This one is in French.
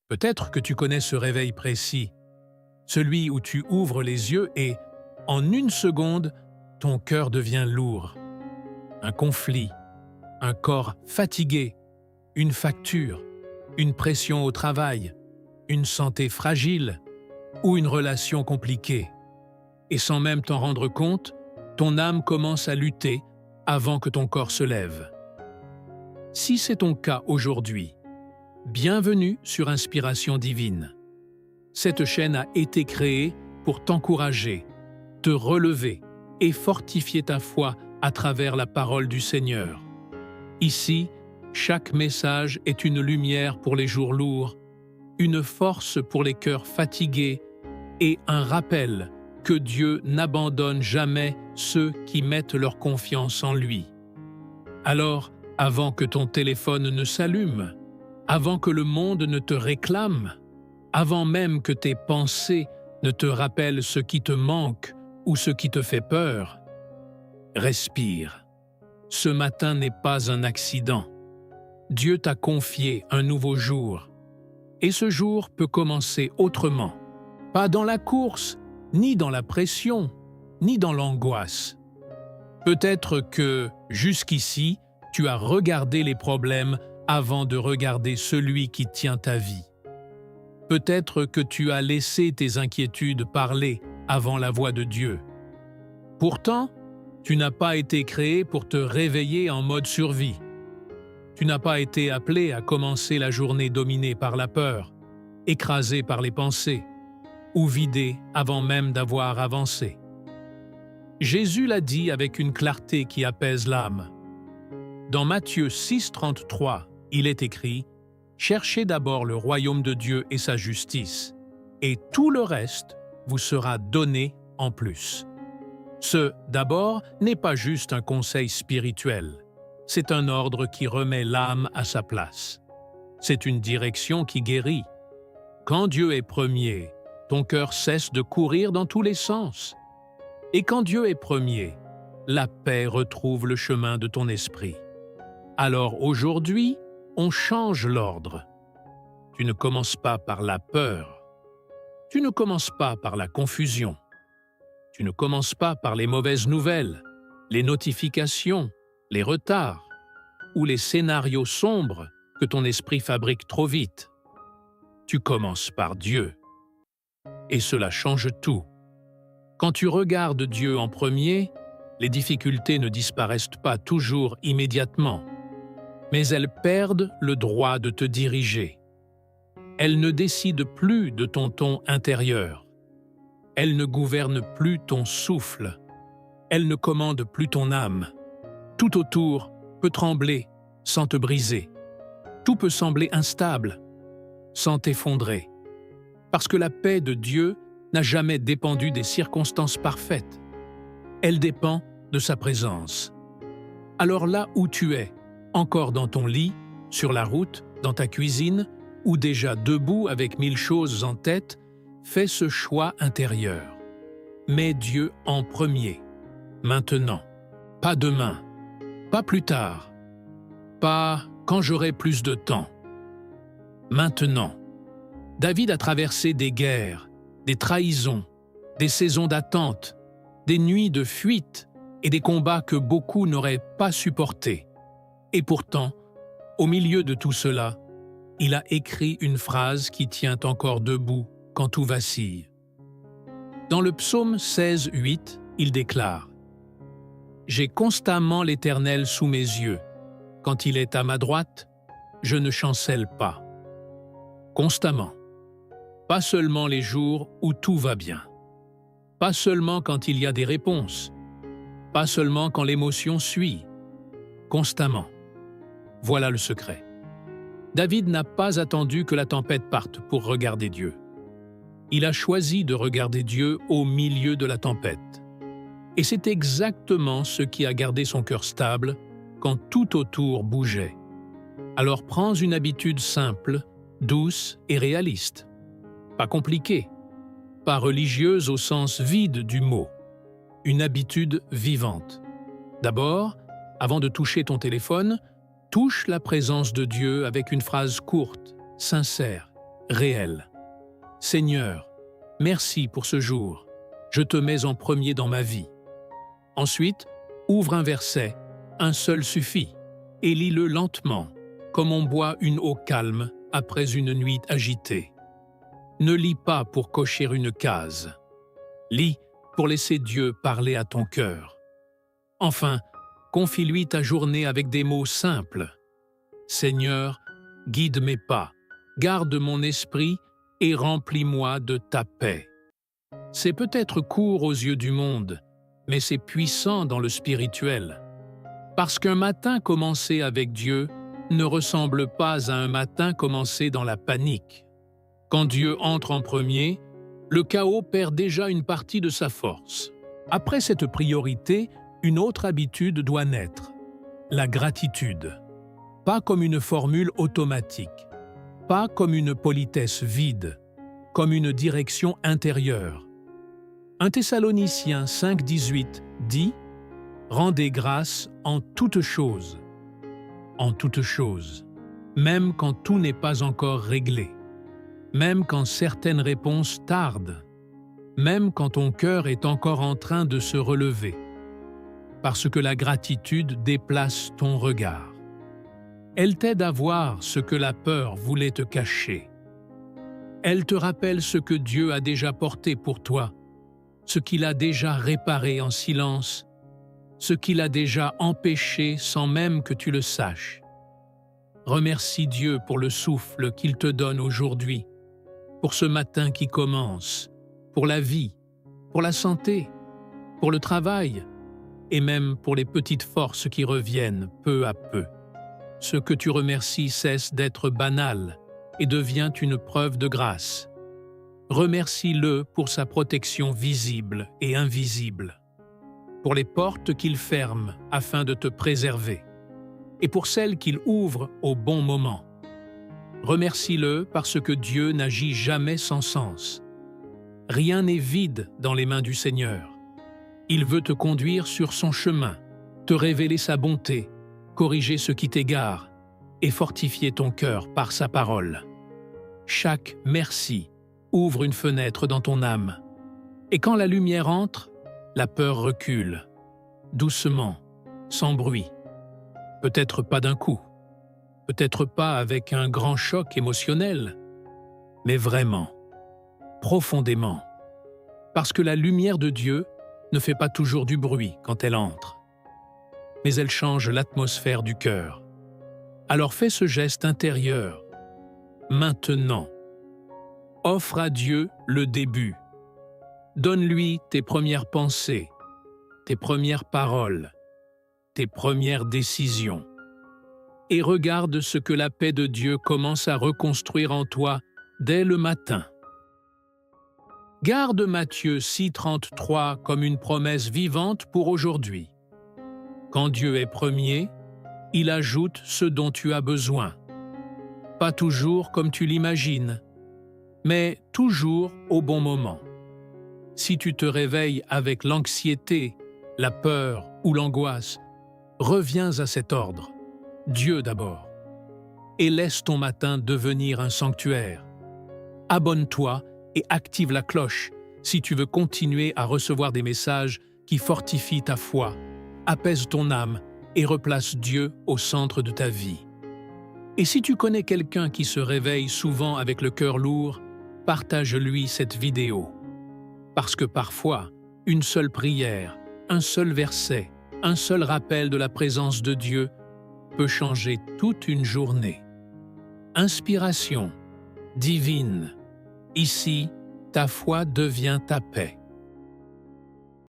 Peut-être que tu connais ce réveil précis, celui où tu ouvres les yeux et, en une seconde, ton cœur devient lourd. Un conflit, un corps fatigué, une facture, une pression au travail, une santé fragile ou une relation compliquée. Et sans même t'en rendre compte, ton âme commence à lutter avant que ton corps se lève. Si c'est ton cas aujourd'hui, bienvenue sur Inspiration Divine. Cette chaîne a été créée pour t'encourager, te relever et fortifier ta foi à travers la parole du Seigneur. Ici, chaque message est une lumière pour les jours lourds, une force pour les cœurs fatigués et un rappel que Dieu n'abandonne jamais ceux qui mettent leur confiance en lui. Alors, avant que ton téléphone ne s'allume, avant que le monde ne te réclame, avant même que tes pensées ne te rappellent ce qui te manque ou ce qui te fait peur, respire. Ce matin n'est pas un accident. Dieu t'a confié un nouveau jour. Et ce jour peut commencer autrement. Pas dans la course, ni dans la pression, ni dans l'angoisse. Peut-être que, jusqu'ici, tu as regardé les problèmes avant de regarder celui qui tient ta vie. Peut-être que tu as laissé tes inquiétudes parler avant la voix de Dieu. Pourtant, tu n'as pas été créé pour te réveiller en mode survie. Tu n'as pas été appelé à commencer la journée dominée par la peur, écrasé par les pensées, ou vidé avant même d'avoir avancé. Jésus l'a dit avec une clarté qui apaise l'âme. Dans Matthieu 6,33, il est écrit « Cherchez d'abord le royaume de Dieu et sa justice, et tout le reste vous sera donné en plus. » Ce « d'abord » n'est pas juste un conseil spirituel, c'est un ordre qui remet l'âme à sa place. C'est une direction qui guérit. Quand Dieu est premier, ton cœur cesse de courir dans tous les sens. Et quand Dieu est premier, la paix retrouve le chemin de ton esprit. Alors aujourd'hui, on change l'ordre. Tu ne commences pas par la peur. Tu ne commences pas par la confusion. Tu ne commences pas par les mauvaises nouvelles, les notifications, les retards ou les scénarios sombres que ton esprit fabrique trop vite. Tu commences par Dieu. Et cela change tout. Quand tu regardes Dieu en premier, les difficultés ne disparaissent pas toujours immédiatement, mais elles perdent le droit de te diriger. Elles ne décident plus de ton ton intérieur. Elles ne gouvernent plus ton souffle. Elles ne commandent plus ton âme. Tout autour peut trembler sans te briser. Tout peut sembler instable sans t'effondrer. Parce que la paix de Dieu n'a jamais dépendu des circonstances parfaites. Elle dépend de sa présence. Alors là où tu es, encore dans ton lit, sur la route, dans ta cuisine, ou déjà debout avec 1000 choses en tête, fais ce choix intérieur. Mets Dieu en premier, maintenant, pas demain, pas plus tard, pas quand j'aurai plus de temps. Maintenant. David a traversé des guerres, des trahisons, des saisons d'attente, des nuits de fuite et des combats que beaucoup n'auraient pas supportés. Et pourtant, au milieu de tout cela, il a écrit une phrase qui tient encore debout quand tout vacille. Dans le psaume 16,8, il déclare « J'ai constamment l'Éternel sous mes yeux. Quand il est à ma droite, je ne chancelle pas. » Constamment. Pas seulement les jours où tout va bien. Pas seulement quand il y a des réponses. Pas seulement quand l'émotion suit. Constamment. Voilà le secret. David n'a pas attendu que la tempête parte pour regarder Dieu. Il a choisi de regarder Dieu au milieu de la tempête. Et c'est exactement ce qui a gardé son cœur stable quand tout autour bougeait. Alors prends une habitude simple, douce et réaliste. Pas compliquée, pas religieuse au sens vide du mot. Une habitude vivante. D'abord, avant de toucher ton téléphone, touche la présence de Dieu avec une phrase courte, sincère réel. Seigneur, merci pour ce jour. Je te mets en premier dans ma vie. Ensuite, ouvre un verset, un seul suffit, et lis-le lentement, comme on boit une eau calme après une nuit agitée. Ne lis pas pour cocher une case. Lis pour laisser Dieu parler à ton cœur. Enfin, confie-lui ta journée avec des mots simples. Seigneur, guide mes pas, garde mon esprit et remplis-moi de ta paix. C'est peut-être court aux yeux du monde, mais c'est puissant dans le spirituel. Parce qu'un matin commencé avec Dieu ne ressemble pas à un matin commencé dans la panique. Quand Dieu entre en premier, le chaos perd déjà une partie de sa force. Après cette priorité, une autre habitude doit naître, la gratitude. Pas comme une formule automatique, pas comme une politesse vide, comme une direction intérieure. 1 Thessaloniciens 5,18 dit « Rendez grâce en toutes choses », même quand tout n'est pas encore réglé, même quand certaines réponses tardent, même quand ton cœur est encore en train de se relever, parce que la gratitude déplace ton regard. Elle t'aide à voir ce que la peur voulait te cacher. Elle te rappelle ce que Dieu a déjà porté pour toi, ce qu'il a déjà réparé en silence, ce qu'il a déjà empêché sans même que tu le saches. Remercie Dieu pour le souffle qu'il te donne aujourd'hui, pour ce matin qui commence, pour la vie, pour la santé, pour le travail, et même pour les petites forces qui reviennent peu à peu. Ce que tu remercies cesse d'être banal et devient une preuve de grâce. Remercie-le pour sa protection visible et invisible, pour les portes qu'il ferme afin de te préserver, et pour celles qu'il ouvre au bon moment. Remercie-le parce que Dieu n'agit jamais sans sens. Rien n'est vide dans les mains du Seigneur. Il veut te conduire sur son chemin, te révéler sa bonté, corriger ce qui t'égare et fortifier ton cœur par sa parole. Chaque merci ouvre une fenêtre dans ton âme. Et quand la lumière entre, la peur recule, doucement, sans bruit. Peut-être pas d'un coup, peut-être pas avec un grand choc émotionnel, mais vraiment, profondément. Parce que la lumière de Dieu ne fait pas toujours du bruit quand elle entre, mais elle change l'atmosphère du cœur. Alors fais ce geste intérieur, maintenant. Offre à Dieu le début. Donne-lui tes premières pensées, tes premières paroles, tes premières décisions. Et regarde ce que la paix de Dieu commence à reconstruire en toi dès le matin. Garde Matthieu 6,33 comme une promesse vivante pour aujourd'hui. Quand Dieu est premier, il ajoute ce dont tu as besoin. Pas toujours comme tu l'imagines, mais toujours au bon moment. Si tu te réveilles avec l'anxiété, la peur ou l'angoisse, reviens à cet ordre. Dieu d'abord. Et laisse ton matin devenir un sanctuaire. Abonne-toi et active la cloche si tu veux continuer à recevoir des messages qui fortifient ta foi, apaisent ton âme et replacent Dieu au centre de ta vie. Et si tu connais quelqu'un qui se réveille souvent avec le cœur lourd, partage-lui cette vidéo. Parce que parfois, une seule prière, un seul verset, un seul rappel de la présence de Dieu peut changer toute une journée. Inspiration divine. Ici, ta foi devient ta paix.